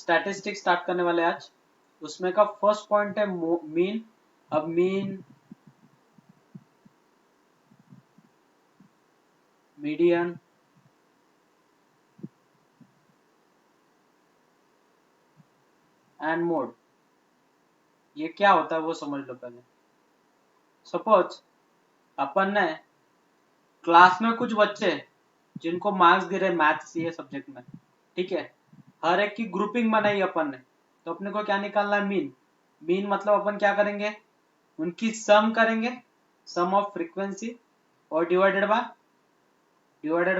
Statistics start करने वाले आज। उसमें का फर्स्ट पॉइंट है मीन। अब मीन, मीडियन, एंड मोड। ये क्या होता है वो समझ लो पहले। सपोज अपन ने क्लास में कुछ बच्चे जिनको मार्क्स दे रहे मैथ्स ये सब्जेक्ट में, ठीक है, हर एक की ग्रुपिंग बनाई अपन ने, तो अपने को क्या निकालना है? मीन। मीन मतलब अपन क्या करेंगे? उनकी सम करेंगे, सम ऑफ फ्रीक्वेंसी, और divided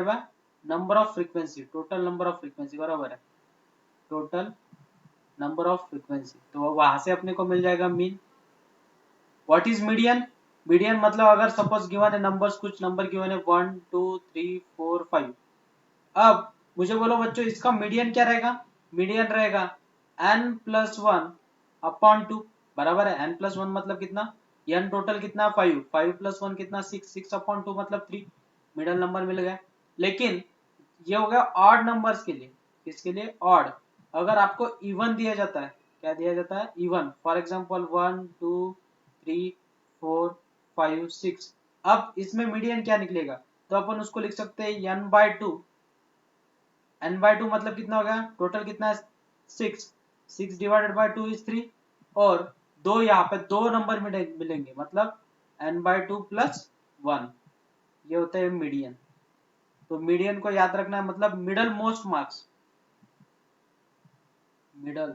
by number of frequency, total number of frequency, बराबर है टोटल नंबर ऑफ फ्रीक्वेंसी। तो वहां से अपने को मिल जाएगा mean. What is median? Median मतलब अगर सपोज गिवन है नंबर्स, कुछ नंबर गिवन है 1 2 3 4 5। अब मुझे बोलो बच्चों इसका मीडियन क्या रहेगा? मीडियन रहेगा n+1/2, बराबर है। n+1 मतलब कितना? n टोटल कितना? 5, 5+1 कितना? 6, 6/2 मतलब 3। मिडल नंबर मिल गया। लेकिन ये हो गया ऑड नंबर्स के लिए। किसके लिए? ऑड। अगर आपको इवन दिया जाता है, क्या दिया जाता है? इवन। For example 1 2 3 4 5 6। अब इसमें मीडियन क्या निकलेगा? तो अपन उसको लिख सकते हैं n/2। n/2 मतलब कितना हो गया? टोटल कितना है? 6। 6 डिवाइडेड बाय 2 इज 3, और दो यहाँ पे दो नंबर मिलेंगे, मतलब n/2 + 1। ये होता है मीडियन। तो मीडियन को याद रखना है, मतलब middle most marks, middle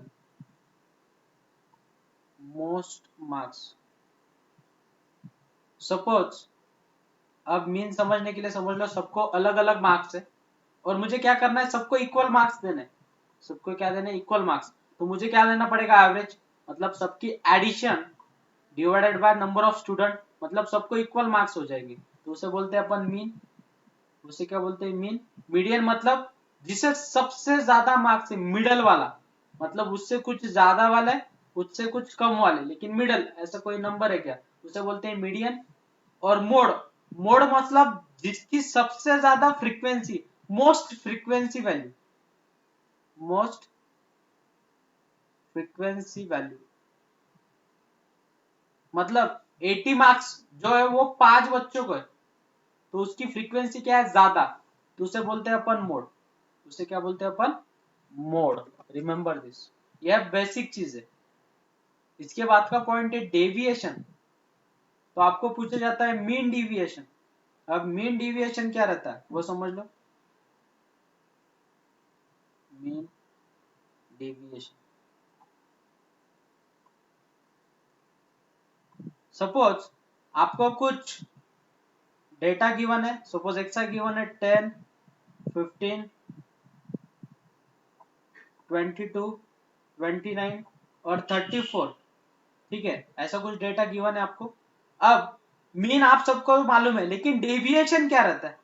most marks. Suppose अब मीन समझने के लिए समझ लो सबको अलग अलग मार्क्स है, और मुझे क्या करना है? सबको इक्वल मार्क्स देने। सबको क्या देने? Equal marks. तो मुझे क्या लेना पड़ेगा? एवरेज, मतलब सबकी addition divided by number of student, मतलब सबको इक्वल मार्क्स हो जाएंगे, तो उसे बोलते हैं अपन मीन। उसे क्या बोलते हैं? मीन। मीडियन मतलब जिसे सबसे ज्यादा मार्क्स है, मिडल वाला, मतलब उससे कुछ ज्यादा वाला है, उससे कुछ कम वाले, लेकिन मिडल ऐसा कोई नंबर है क्या, उसे बोलते हैं मीडियन। और मोड, मोड मतलब जिसकी सबसे ज्यादा frequency, most frequency value, most frequency value, मतलब 80 मार्क्स जो है वो 5 बच्चों को है, तो उसकी फ्रीक्वेंसी क्या है? ज्यादा, तो उसे बोलते हैं अपन मोड। उसे क्या बोलते हैं अपन? मोड। रिमेंबर दिस, यह बेसिक चीज है। इसके बाद का पॉइंट है डेविएशन। तो आपको पूछा जाता है मीन डेविएशन। अब मीन डेविएशन क्या रहता है वो समझ लो। मीन डेविएशन, सपोज आपको कुछ डेटा गिवन है, सपोज एक्स गिवन है 10 15 22 29 और 34, ठीक है, ऐसा कुछ डेटा गिवन है आपको। अब मीन आप सबको मालूम है, लेकिन डेविएशन क्या रहता है?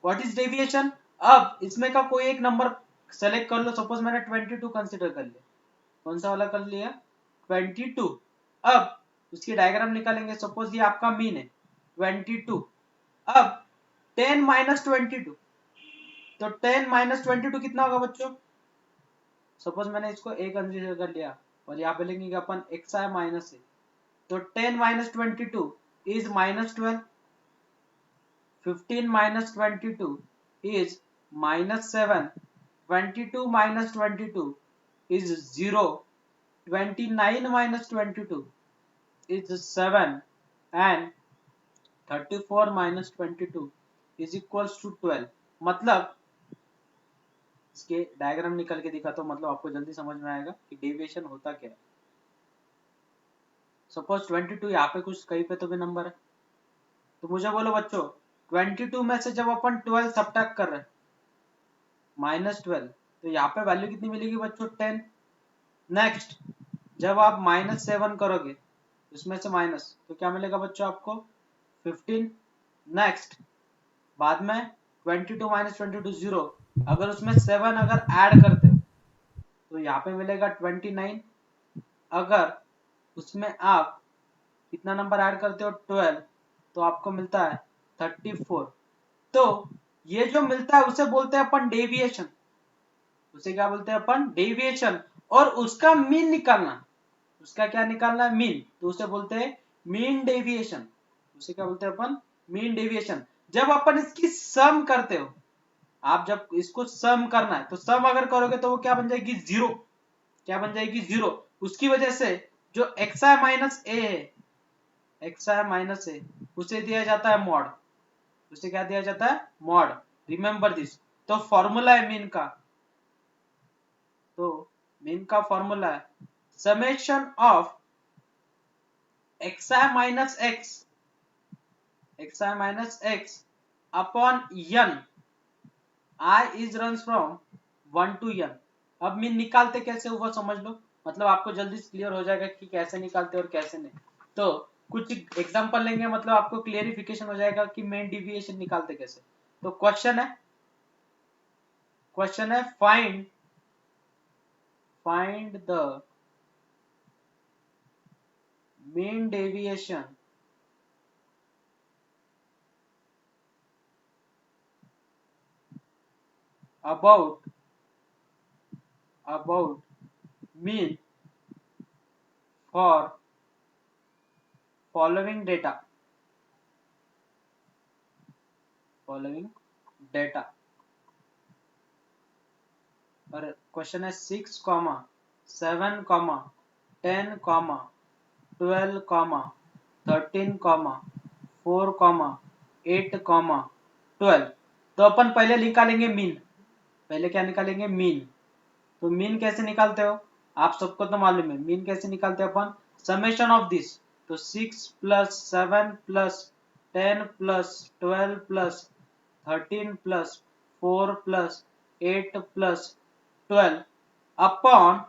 What is deviation? अब इसमें का कोई एक नंबर सेलेक्ट कर लो, सपोज मैंने 22 कंसीडर कर लिया। कौन सा वाला कर लिया? 22। अब उसकी डायग्राम निकालेंगे, सपोज ये आपका मीन है 22। अब 10 - 22, तो 10 - 22 कितना होगा बच्चों? सपोज मैंने इसको ए कंसीडर कर लिया, और यहाँ पे लिखेंगे अपन xi माइनस ए, तो 10 - 22 is -12। 15 - 22 is -7। 22 - 22 is 0। 29 - 22 is 7, and 34 - 22 is equals to 12। मतलब इसके डायग्राम निकल के दिखाता हूं, मतलब आपको जल्दी समझ में आएगा कि डेविएशन होता क्या है। सपोज 22 यहाँ पे कुछ कहीं पे तो भी नंबर है, तो मुझे बोलो बच्चों 22 में से जब अपन 12 सब्ट्रैक्ट कर रहे हैं, -12, तो यहाँ पे वैल्यू कितनी मिलेगी बच्चों? 10। नेक्स्ट जब आप -7 करोगे, उसमें से माइनस, तो क्या मिलेगा बच्चों आपको? 15। नेक्स्ट बाद में 22 - 22 0, अगर उसमें 7 अगर ऐड करते हो तो यहाँ पे मिलेगा 29। अगर उसमें आप कितना नंबर ऐड करते हो? 12, तो आपको मिलता है 34। तो ये जो मिलता है उसे बोलते हैं अपन डेविएशन। उसे क्या बोलते हैं अपन? डेविएशन। और उसका मीन निकालना, उसका क्या निकालना है, मीन, तो उसे बोलते हैं मीन डेविएशन। उसे क्या बोलते हैं अपन, मीन डेविएशन। जब अपन इसकी सम करते हो, आप जब इसको सम करना है तो सम अगर करोगे तो वो क्या बन जाएगी, जीरो। क्या बन जाएगी, जीरो। उसकी वजह से जो xi माइनस ए है, xi माइनस ए, उसे दिया जाता है मॉड। उसे क्या दिया जाता है, मॉड। Remember this. तो फॉर्मूला है मीन का, तो मीन का फॉर्मूला है summation of xi minus x, xi minus x upon n, i is runs from 1 to n। अब मीन निकालते कैसे हुआ समझ लो, मतलब आपको जल्दी से क्लियर हो जाएगा कि कैसे निकालते और कैसे नहीं। तो कुछ एग्जांपल लेंगे, मतलब आपको क्लियरिफिकेशन हो जाएगा कि मेन डिविएशन निकालते कैसे। तो क्वेश्चन है find the mean deviation about mean for following data, और क्वेश्चन है 6, 7, 10, 12, 13, 4, 8, 12। तो अपन पहले निकालेंगे मीन। पहले क्या निकालेंगे, मीन। तो मीन कैसे निकालते हो, आप सबको तो मालूम है मीन कैसे निकालते हैं अपन, समेशन ऑफ दिस। तो 6 plus 7 plus 10 plus 12 plus 13 plus 4 plus 8 plus 12 upon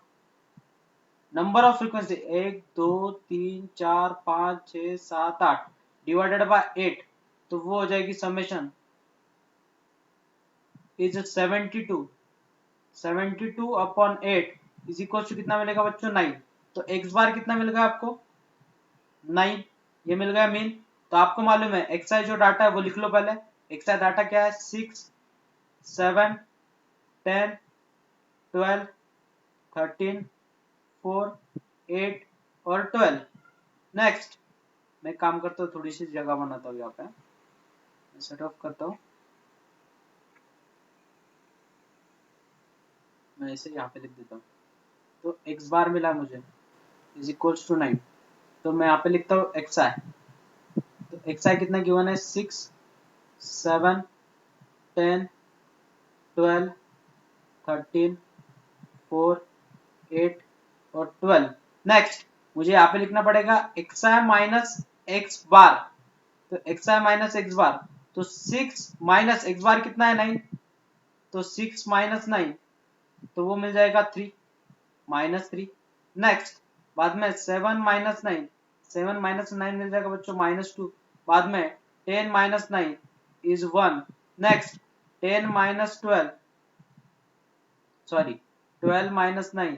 number of frequency 1 2 3 4 5 6 7 8 divided by 8, तो वो हो जाएगी summation is 72 upon 8 is equal to कितना मिलेगा बच्चों, 9। तो एक्स बार कितना मिल गया आपको, 9। ये मिल गया मीन। तो आपको मालूम है एक्स आई जो डाटा है वो लिख लो पहले। एक्स आई डाटा क्या है, 6, 7, 10, 12, 13, 4, 8 और 12। नेक्स्ट मैं काम करता हूँ, थोड़ी सी जगह बनाता हूँ यहाँ पे, सेट ऑफ करता हूँ। मैं इसे यहाँ पे लिख देता हूँ। तो एक्स बार मिला मुझे इज इक्वल्स टू 9। तो मैं यहाँ पे लिखता हूँ एक्स आई। तो एक्स आई कितना गिवन है, 6, 7, 10, 12, 13, 4, 8 और 12। नेक्स्ट मुझे यहाँ पे लिखना पड़ेगा एक्स आई माइनस एक्स बार। तो एक्स आई माइनस एक्स बार, तो 6 माइनस एक्स बार कितना है, 9। तो 6 माइनस 9, तो वो मिल जाएगा 3, -3। नेक्स्ट बाद में 7 माइनस 9, 7 माइनस 9 मिल जाएगा बच्चों -2। बाद में 10 minus 9 is 1। Next 10 minus 12, sorry 12 minus 9,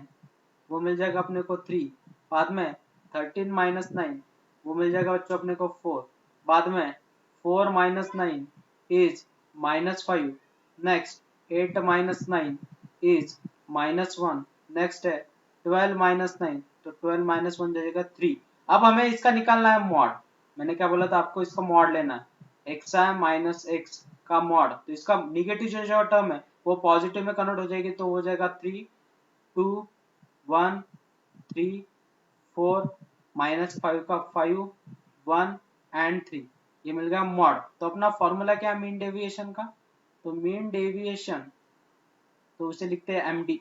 वो मिल जाएगा अपने को 3। बाद में 13 माइनस 9, वो मिल जाएगा बच्चों अपने को 4। बाद में 4 minus 9 is -5। Next 8 minus 9 is -1। Next है 12 माइनस 9, तो 12 माइनस 1 जाएगा 3। अब हमें इसका निकालना है मॉड। मैंने क्या बोला था आपको, इसका मॉड लेना है, एक्स आई माइनस एक्स का मॉड। तो इसका निगेटिव जो टर्म है वो पॉजिटिव में कन्वर्ट हो जाएगी, तो हो जाएगा 3, 2, 1, 3, 4 -5 का 5, 1 एंड 3। ये मिल गया मॉड। तो अपना फॉर्मूला क्या है मीन डेविएशन का, तो मीन डेविएशन, तो उसे लिखते हैं m.d।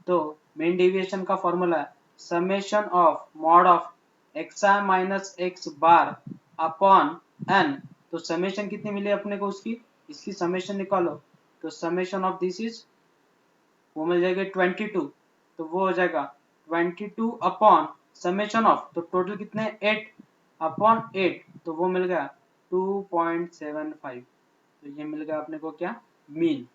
तो मीन डेविएशन का फॉर्मूला है summation of mod of x I minus x bar upon n। तो समेशन कितनी मिली अपने को उसकी, इसकी समेशन निकालो। तो समेशन ऑफ दिस इज, वो मिल जाएगा 22। तो वो हो जाएगा 22 अपॉन समेशन ऑफ, तो टोटल कितने 8 अपॉन 8, तो वो मिल गया 2.75। तो ये मिल गया अपने को क्या, मीन।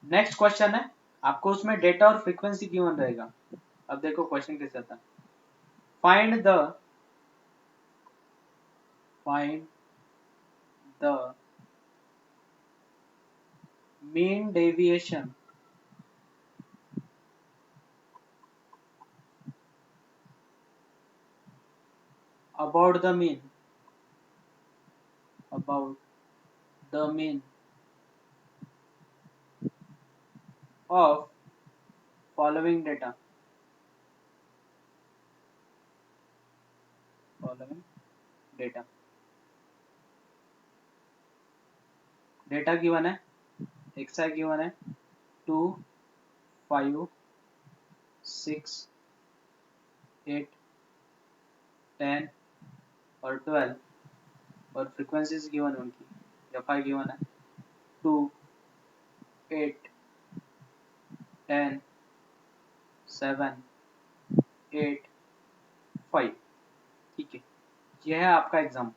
नेक्स्ट क्वेश्चन है, आपको उसमें डेटा और फ्रीक्वेंसी गिवन रहेगा। अब देखो क्वेश्चन कैसे आता है, find the mean deviation about the mean about the mean of following data following data data given है एक्स आई गिवन है 2 5 6 8 10 और 12 और फ्रीक्वेंसीज गिवन है उनकी एफ आई गिवन है 2 8 10 7 8 5 ठीक है यह है आपका एग्जाम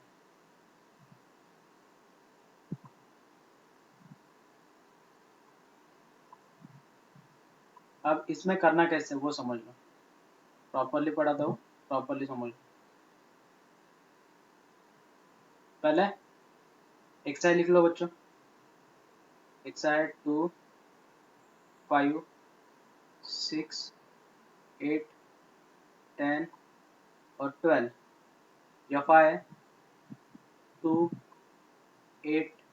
अब इसमें करना कैसे वो समझ लो प्रॉपरली पढ़ा दो प्रॉपरली समझ लो पहले एक्स आई लिख लो बच्चों एक्स आई 2 5 6 8 10 और 12 एफ आई 2 8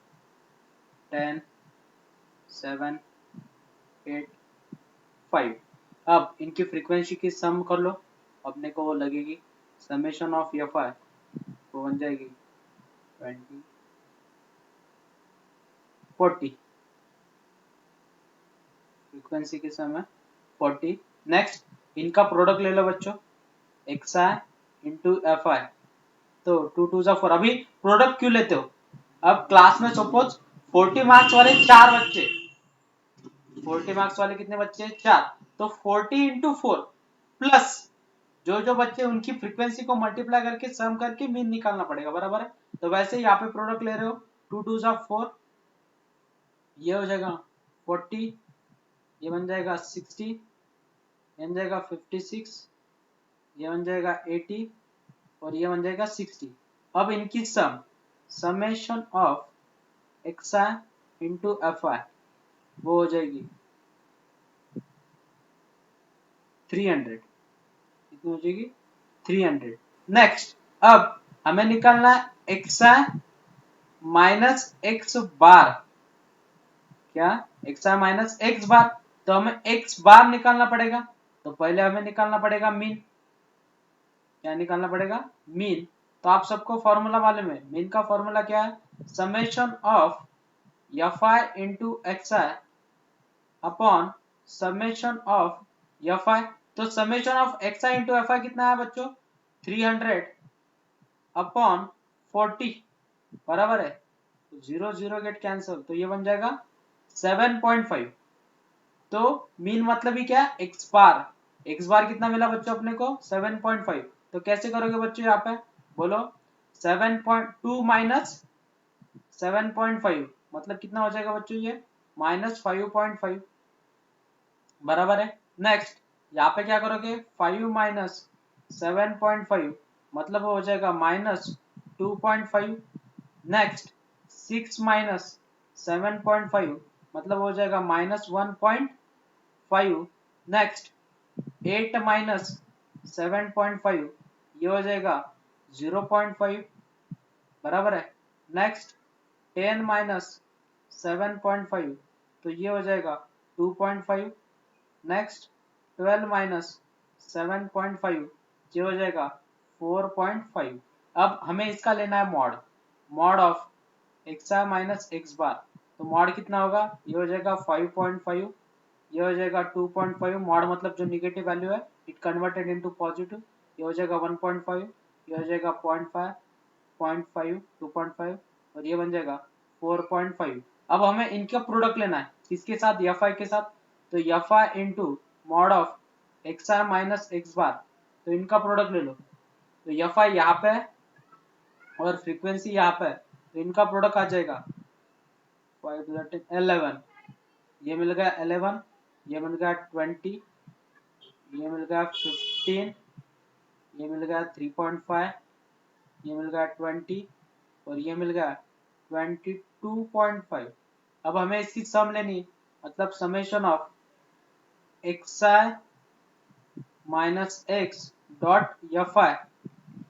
10 7 8 5 अब इनकी फ्रीक्वेंसी की सम कर लो अपने को वो लगेगी समेशन ऑफ एफ आई वो बन जाएगी 20 40 फ्रीक्वेंसी की सम है 40 नेक्स्ट इनका प्रोडक्ट ले लो बच्चों एक्स आई इंटू एफ आई तो 2 2 जा 4 अभी प्रोडक्ट क्यों लेते हो अब क्लास में सपोज 40 मार्क्स वाले 4 बच्चे 40 मार्क्स वाले कितने बच्चे 4 तो 40 इंटू 4 प्लस जो जो बच्चे उनकी फ्रीक्वेंसी को मल्टीप्लाई करके सम करके मीन निकालना पड़ेगा बराबर है तो वैसे यहाँ पे प्रोडक्ट ले रहे हो 2 2 जा 4 ये हो जाएगा 40 ये बन जाएगा 60 ये बन जाएगा 56 ये बन जाएगा 80 और ये बन जाएगा 60 अब इनकी sum summation of x i into f i वो हो जाएगी 300 कितनी हो जाएगी 300 नेक्स्ट अब हमें निकालना है एक्स आई माइनस एक्स बार क्या एक्स आई माइनस एक्स बार तो हमें एक्स बार निकालना पड़ेगा तो पहले हमें निकालना पड़ेगा मीन क्या निकालना पड़ेगा मीन तो आप सबको फॉर्मूला मालूम है मीन का फॉर्मूला क्या है summation of F I into x i upon summation of F I तो summation of x i into f आई कितना है बच्चों 300 अपॉन 40 बराबर है तो 0 0 गेट कैंसिल तो ये बन जाएगा 7.5 तो मीन मतलब ही क्या एक्स बार कितना मिला बच्चों अपने को 7.5 तो कैसे करोगे बच्चों यहाँ पे बोलो 7.2 माइनस 7.5 मतलब कितना हो जाएगा बच्चों ये माइनस 5.5 बराबर है नेक्स्ट यहाँ पे क्या करोगे 5 माइनस 7.5 मतलब हो जाएगा माइनस 2.5 नेक्स्ट 6 माइनस 7.5 मतलब हो जाएगा माइनस 1.5 नेक्स्ट 8 माइनस 7.5 ये हो जाएगा 0.5 बराबर है नेक्स्ट 10 माइनस 7.5 तो ये हो जाएगा 2.5 नेक्स्ट 12 माइनस 7.5 ये हो जाएगा 4.5 अब हमें इसका लेना है mod mod of x I minus x bar तो मॉड कितना होगा ये हो जाएगा 5.5 ये हो जाएगा 2.5 मॉड मतलब जो निगेटिव वैल्यू है इट कन्वर्टेड इनटू पॉजिटिव ये हो जाएगा 1.5 ये हो जाएगा 0.5 0.5 2.5 और ये बन जाएगा 4.5 अब हमें इनका प्रोडक्ट लेना है किसके साथ एफ आई के साथ तो F I into mod of x I minus x bar तो इनका प्रोडक्ट ले लो तो एफ आई यहाँ पे है और फ्रीक्वेंसी यहाँ पे है तो इनका प्रोडक्ट आ जाएगा 11 ये मिल गया 11 ये मिल गया 20 ये मिल गया 15 ये मिल गया 3.5 ये मिल गया 20 और ये मिल गया 22.5 अब हमें इसकी सम लेनी है, मतलब summation of xi minus x dot F I.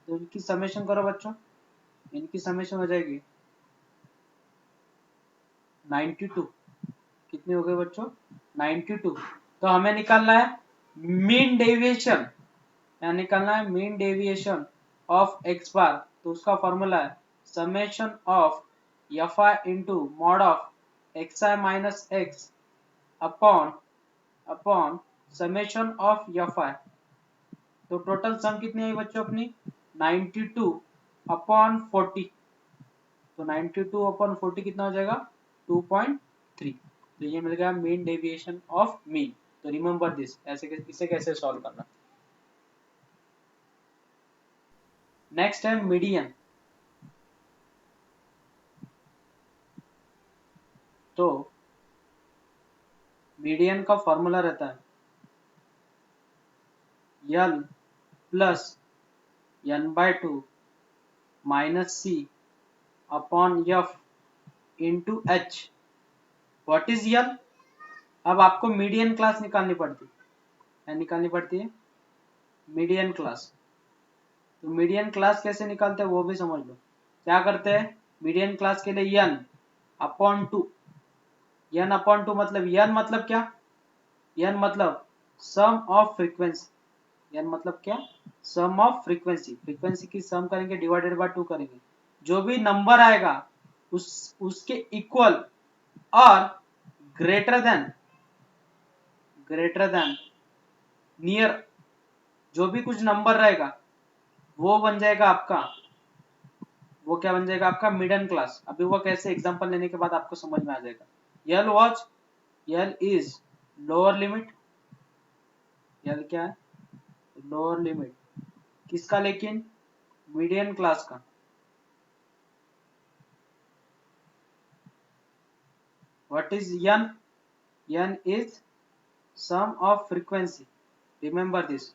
तो इनकी समेशन करो बच्चों, इनकी समेशन हो जाएगी 92। कितनी हो गई बच्चों? 92। तो हमें निकालना है मीन डेविएशन, क्या निकालना है? Mean deviation of x bar. तो उसका फॉर्मूला है summation of F I into mod of x I minus x upon upon summation of F I. तो टोटल सम कितनी आई बच्चों अपनी? 92 अपॉन 40। तो 92 अपॉन 40 कितना हो जाएगा? 2.3। तो ये मिल गया मीन डेविएशन ऑफ मीन। तो रिमेंबर दिस, ऐसे इसे कैसे सॉल्व करना। नेक्स्ट है मीडियन। तो मीडियन का फॉर्मूला रहता है l plus n/2 minus c upon f into h. What is l? अब आपको मीडियन क्लास निकालनी पड़ती है, क्या निकालनी पड़ती है? Median class. तो मीडियन क्लास कैसे निकालते हैं वो भी समझ लो। क्या करते हैं मीडियन क्लास के लिए? n upon 2। n अपॉन 2 मतलब n मतलब क्या? n मतलब सम ऑफ फ्रीक्वेंसी। n मतलब क्या? सम ऑफ फ्रीक्वेंसी। फ्रीक्वेंसी की सम करेंगे डिवाइडेड बाय 2 करेंगे। जो भी नंबर आएगा उसके इक्वल और ग्रेटर देन नियर, जो भी कुछ नंबर रहेगा वो बन जाएगा आपका, वो क्या बन जाएगा आपका? Middle class. अभी वो कैसे, एग्जांपल लेने के बाद आपको समझ में आ जाएगा। L was, l is lower limit. L क्या है? लोअर लिमिट किसका? लेकिन मीडियन क्लास का। What is n? n is sum of frequency. Remember this.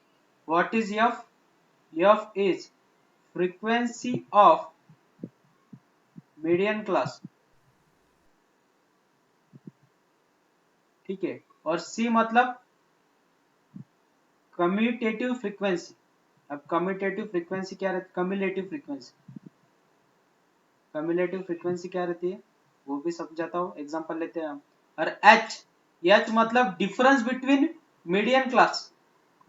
What is f? f is frequency of median class. ठीक है। और c मतलब commutative frequency. अब कम्यूटेटिव फ्रीक्वेंसी क्या रहती है? कम्यूलेटिव फ्रीक्वेंसी क्या रहती है वो भी समझाता हूँ, एग्जांपल लेते हैं हम। और h मतलब डिफरेंस बिटवीन मीडियन क्लास।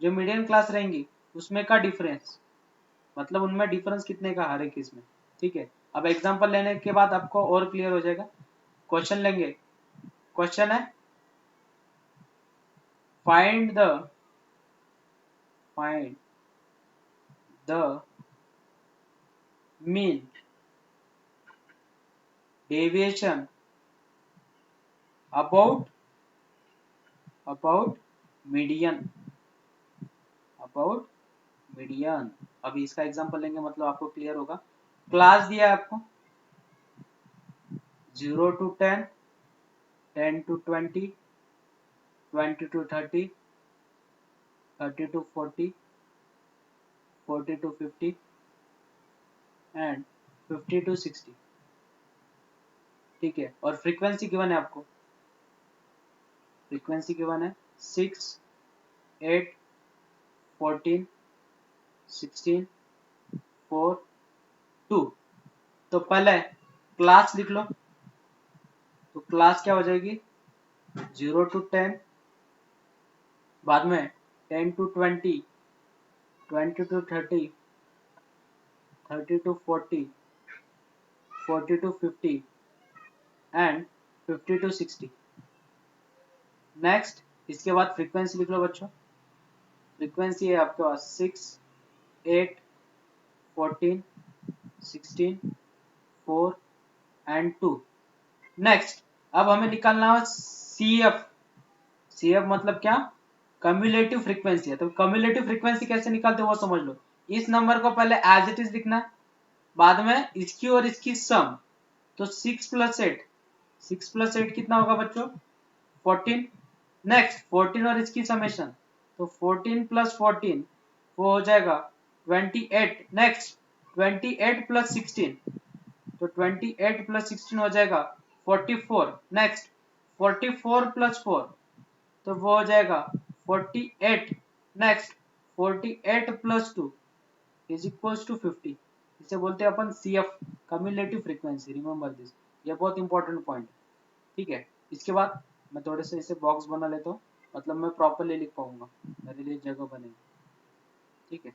जो मीडियन क्लास रहेंगी उसमें का डिफरेंस, मतलब उनमें डिफरेंस कितने का हर एक इसमें। ठीक है। अब एग्जांपल लेने के बाद आपको और क्लियर हो जाएगा। क्वेश्चन लेंगे। क्वेश्चन है find the mean deviation about median. अभी इसका एग्जांपल लेंगे, मतलब आपको क्लियर होगा। क्लास दिया है आपको 0 to 10, 10 to 20, 20 to 30, 30 to 40, 40 to 50 and 50 to 60। ठीक है। और फ्रीक्वेंसी गिवन है आपको, फ्रीक्वेंसी गिवन है 6, 8, 14, 16, 4, 2। तो पहले क्लास लिख लो। तो क्लास क्या हो जाएगी? 0 to 10, बाद में 10 to 20, 20 to 30, 30 to 40, 40 to 50 and 50 to 60। Next इसके बाद फ्रीक्वेंसी लिख लो बच्चों। फ्रीक्वेंसी है आपके पास 6, 8, 14, 16, 4 एंड 2। नेक्स्ट अब हमें निकालना है CF। CF मतलब क्या? कम्युलेटिव फ्रीक्वेंसी है। तो कम्युलेटिव फ्रीक्वेंसी कैसे निकालते हो वो समझ लो। इस नंबर को पहले एज इट इज लिखना है, बाद में इसकी और इसकी सम। तो 6 + 8, 6 + 8 कितना होगा बच्चों? 14। नेक्स्ट 14 और इसकी समेशन, तो 14 + 14 वो हो जाएगा 28। नेक्स्ट 28 + 16, तो 28 + 16 हो जाएगा 44। नेक्स्ट 44 प्लस 4 तो वो हो जाएगा 48। Next 48 plus 2 is equals to 50। इसे बोलते हैं अपन CF, cumulative frequency. Remember this, ये बहुत इंपॉर्टेंट पॉइंट है। ठीक है, इसके बाद मैं थोड़े से इसे बॉक्स बना लेता हूँ, मतलब मैं प्रॉपरली लिख पाऊंगा, मेरे लिए जगह बनेगी। ठीक है,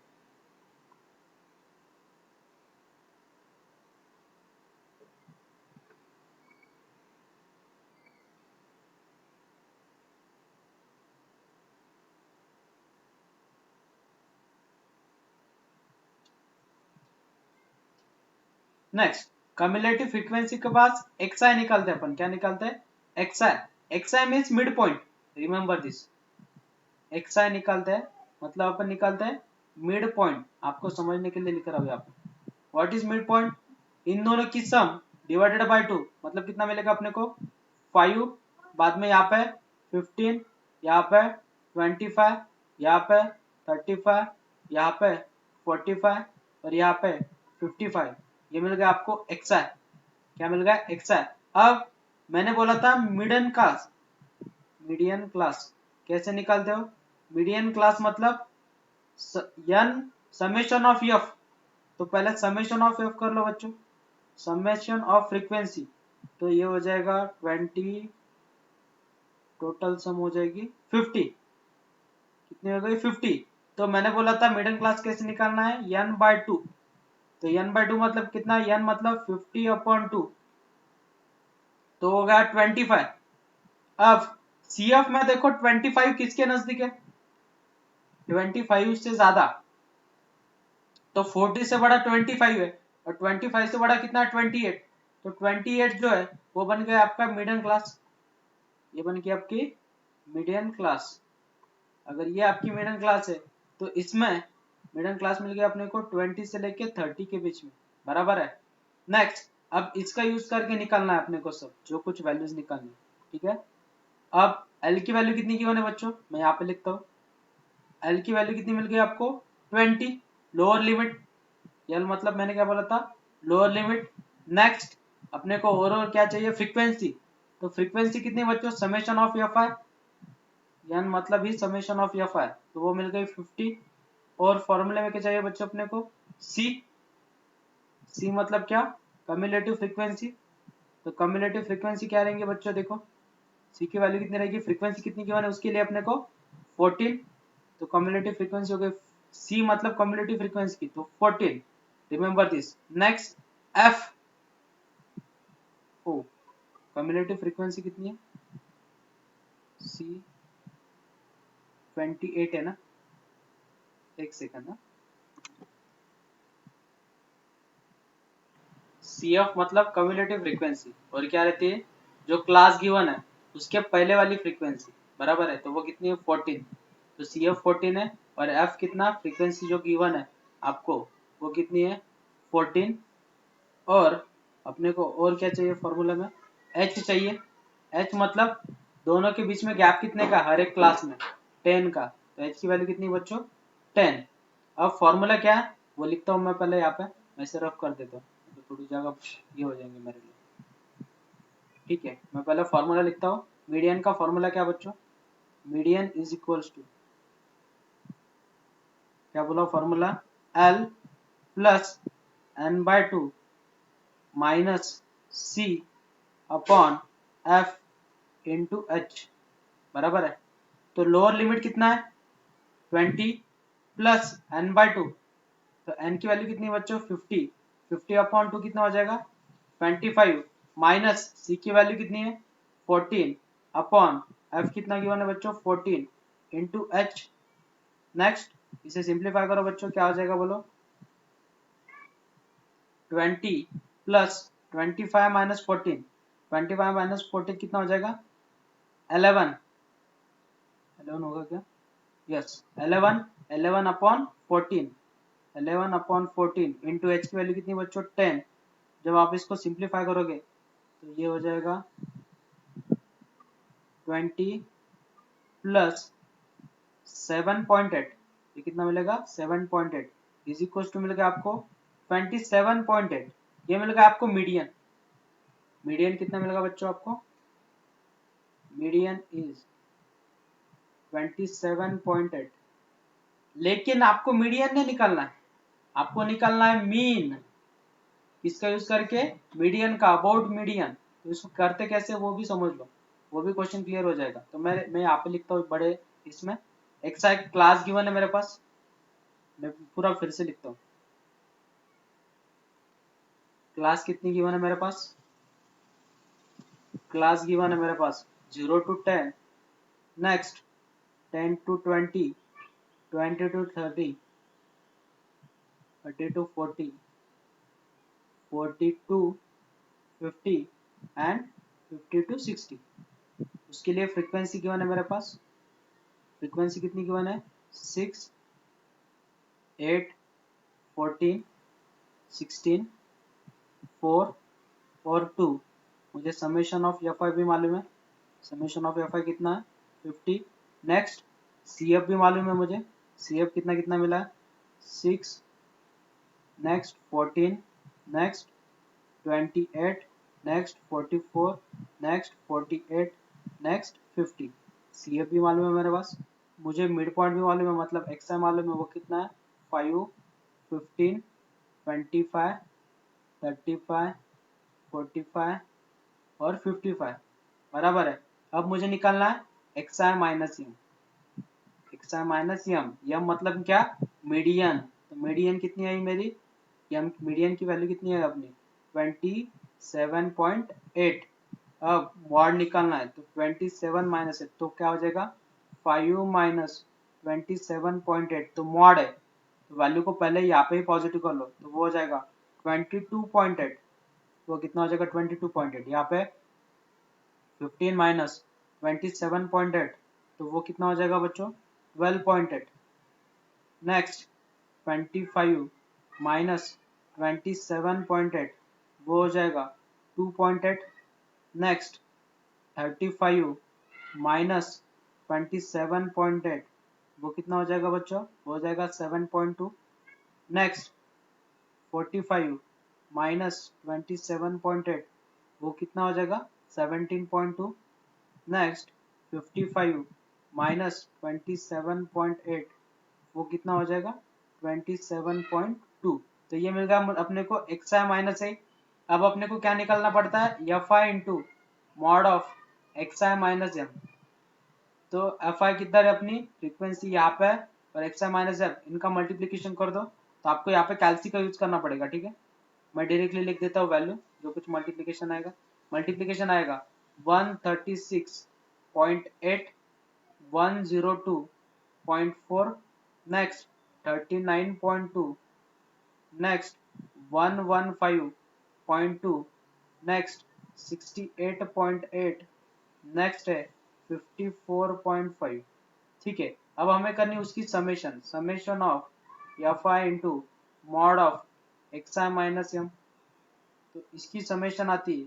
नेक्स्ट कम्युलेटिव फ्रीक्वेंसी के बाद XI निकालते हैं अपन। क्या निकालते हैं? XI। XI means mid point. Remember this, XI निकालते हैं मतलब अपन निकालते हैं मिड पॉइंट। आपको समझने के लिए लिख रहा हूँ यहाँ पे। What is mid point? इन दोनों की सम डिवाइडेड बाय 2, मतलब कितना मिलेगा अपने को? 5। बाद में यहाँ पे 15, यहाँ पे 25, यहाँ पे 35, यहाँ पे 45 और यहाँ पे 55। ये मिल गया आपको XI। क्या मिल गया? XI। अब मैंने बोला था मीडियन क्लास। मीडियन क्लास कैसे निकालते हो? मीडियन क्लास मतलब n समेशन ऑफ f। तो पहले समेशन ऑफ f कर लो बच्चों। समेशन ऑफ फ्रीक्वेंसी, तो ये हो जाएगा 20, टोटल सम हो जाएगी 50। कितनी हो गई? 50। तो मैंने बोला था मिडिल क्लास कैसे निकालना है? n/2। तो n/2 मतलब कितना? n मतलब 50/2, तो हो गया 25। अब CF में देखो 25 किसके नजदीक है? 25 से ज्यादा, तो 40 से बड़ा 25 है और 25 से बड़ा कितना? 28। तो 28 जो है वो बन गया आपका मीडियम क्लास। ये बन गया आपकी मीडियम क्लास। अगर ये आपकी मीडियम क्लास है तो इसमें मीडियम क्लास मिल गया अपने को 20 से लेके 30 के बीच में। बराबर है। नेक्स्ट अब इसका यूज करके निकालना है अपने को सब, जो कुछ वैल्यूज निकालनी है। ठीक है, अब L की वैल्यू कितनी की होने बच्चों? मैं यहाँ पे लिखता हूँ। L की वैल्यू कितनी मिल गई आपको? 20। लोअर लिमिट, L मतलब मैंने क्या बोला था? Lower limit. नेक्स्ट अपने को और क्या चाहिए? फ्रीक्वेंसी। तो फ्रीक्वेंसी कितनी बच्चों? Summation of F I. n मतलब ही समेशन ऑफ एफ आई, तो वो मिल गई 50। और फॉर्मूले में क्या चाहिए बच्चों अपने को? C। C मतलब क्या? Cumulative frequency. तो कम्युलेटिव फ्रीक्वेंसी क्या रहेंगे बच्चों? देखो C की वैल्यू कितनी रहेगी? फ्रीक्वेंसी कितनी की होने उसके लिए अपने को? 14। तो कम्युलेटिव फ्रीक्वेंसी हो गई C मतलब कम्युलेटिव फ्रीक्वेंसी की, तो 14। Remember this. नेक्स्ट F ओ, कम्युलेटिव फ्रीक्वेंसी कितनी है? C 28 है ना? एक सेकंड ना। CF मतलब कम्युलेटिव फ्रीक्वेंसी, और क्या रहती है? जो क्लास गिवन है उसके पहले वाली फ्रीक्वेंसी। बराबर है, तो वो कितनी है? 14। तो CF 14 है और F कितना? फ्रीक्वेंसी जो गिवन है आपको वो कितनी है? 14। और अपने को और क्या चाहिए फॉर्मूला में? H चाहिए। H मतलब दोनों के बीच में गैप कितने का? हर एक क्लास में 10 का। तो H की वैल्यू कितनी बच्चों? 10। अब फॉर्मूला क्या है वो लिखता हूँ मैं पहले यहाँ पे। मैं इसे रफ कर देता हूँ तो थोड़ी जगह ये हो जाएंगे मेरे लिए। ठीक है, मैं पहले फॉर्मूला लिखता हूँ। मीडियन का फॉर्मूला क्या बच्चों? मीडियन इज इक्वल्स टू, क्या बोला formula? L plus n/2 minus C upon F into H। बराबर है। तो लोअर लिमिट कितना है? 20 प्लस n/2, तो n की वैल्यू कितनी बच्चों? 50। 50/2 कितना हो जाएगा? 25 माइनस C की वैल्यू कितनी है? 14 अपॉन F कितना गिवन है बच्चों? 14 इंटू H। नेक्स्ट इसे सिंप्लीफाई करो बच्चों, क्या हो जाएगा बोलो? 20 प्लस 25 माइनस 14, 25 माइनस 14 कितना हो जाएगा? 11। 11 होगा क्या? यस 11। 11 अपॉन 14, 11/14 इंटू एच की वैल्यू कितनी बच्चों? 10। जब आप इसको सिंप्लीफाई करोगे तो ये हो जाएगा 20 प्लस 7.8। ये कितना मिलेगा? 7.8 इज इक्वल टू मिलेगा आपको 27.8। ये मिलेगा आपको मीडियन। मीडियन कितना मिलेगा बच्चों आपको? Median is 27.8। लेकिन आपको मीडियन नहीं निकालना है, आपको निकालना है मीन। इसका यूज करके मीडियन का, अबाउट मीडियन। तो इसको करते कैसे वो भी समझ लो, वो भी क्वेश्चन क्लियर हो जाएगा। तो मैं यहाँ पे लिखता हूँ बड़े इसमें, एक्सा क्लास गिवन है मेरे पास, मैं पूरा फिर से लिखता हूँ। क्लास कितनी गिवन है मेरे पास? क्लास गिवन है मेरे पास 0 to 10, next 10 to 20, 20 to 30, 30 to 40, 40 to 50 and 50 to 60। उसके लिए फ्रीक्वेंसी गिवन है मेरे पास, फ्रीक्वेंसी कितनी गिवन है? 6, 8, 14, 16, 4 और 2। मुझे समेशन ऑफ एफ आई भी मालूम है, समेशन ऑफ एफ आई कितना है? 50। नेक्स्ट सी एफ भी मालूम है मुझे, सी एफ कितना कितना मिला है? 6, next 14, next 28, next 44, next 48, next 50। C F भी मालूम है मेरे पास। मुझे मिड पॉइंट भी मालूम है, मतलब एक्स आई मालूम है, वो कितना है? 5, 15, 25, 35, 45 और 55, बराबर है। अब मुझे निकालना है एक्स आई माइनस एम। एक्स आई माइनस एम, एम मतलब क्या? मीडियन। तो मीडियन कितनी आई मेरी? एम मीडियन की वैल्यू कितनी है अपनी? 27.8। अब मॉड निकालना है, तो 27 माइनस है तो क्या हो जाएगा? 5 माइनस 27.8, तो मॉड है तो वैल्यू को पहले यहाँ पे ही पॉजिटिव कर लो, तो वो हो जाएगा 22.8। वो कितना हो जाएगा? 22.8। यहाँ पे 15 माइनस 27.8, तो वो कितना हो जाएगा बच्चों? 12.8। नेक्स्ट 25 माइनस 27.8, वो हो जाएगा 2.8। नेक्स्ट 35 माइनस 27.8, वो कितना हो जाएगा बच्चों? वो हो जाएगा 7.2। नेक्स्ट 45 माइनस 27.8, वो कितना हो जाएगा? 17.2। नेक्स्ट 55 माइनस 27.8, वो कितना हो जाएगा? 27.2। तो ये मिल गया अपने को एक्स आई माइनस ए। अब अपने को क्या निकालना पड़ता है? F I into mod of x I minus M. तो एफ आई किधर है? अपनी फ्रीक्वेंसी यहाँ पे है, और एक्स आई माइनस एम, इनका मल्टीप्लीकेशन कर दो। तो आपको यहाँ पे कैल्सी का यूज करना पड़ेगा, ठीक है। मैं डायरेक्टली लिख देता हूँ वैल्यू, जो कुछ मल्टीप्लीकेशन आएगा। मल्टीप्लीकेशन आएगा 136.8, 102.4, नेक्स्ट 39.2, नेक्स्ट 115.2, नेक्स्ट 68.8, नेक्स्ट है 54.5। ठीक है। अब हमें करनी उसकी summation, summation of F I into mod of x I minus M. तो इसकी समेशन आती है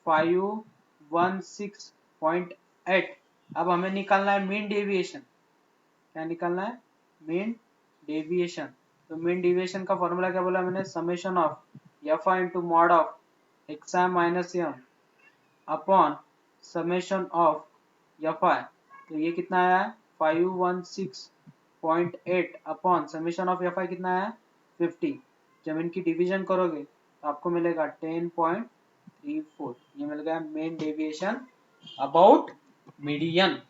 516.8। अब हमें निकालना है मीन डेविएशन। क्या निकालना है? Mean deviation. तो मीन डेविएशन का फॉर्मूला क्या बोला मैंने? Summation of F I into mod of x I minus M upon summation of F I. तो ये कितना आया है? 516.8 upon summation of F I कितना आया? 50। जब इनकी डिवीजन करोगे तो आपको मिलेगा 10.34। ये मिल गया मेन डेविएशन अबाउट मीडियन।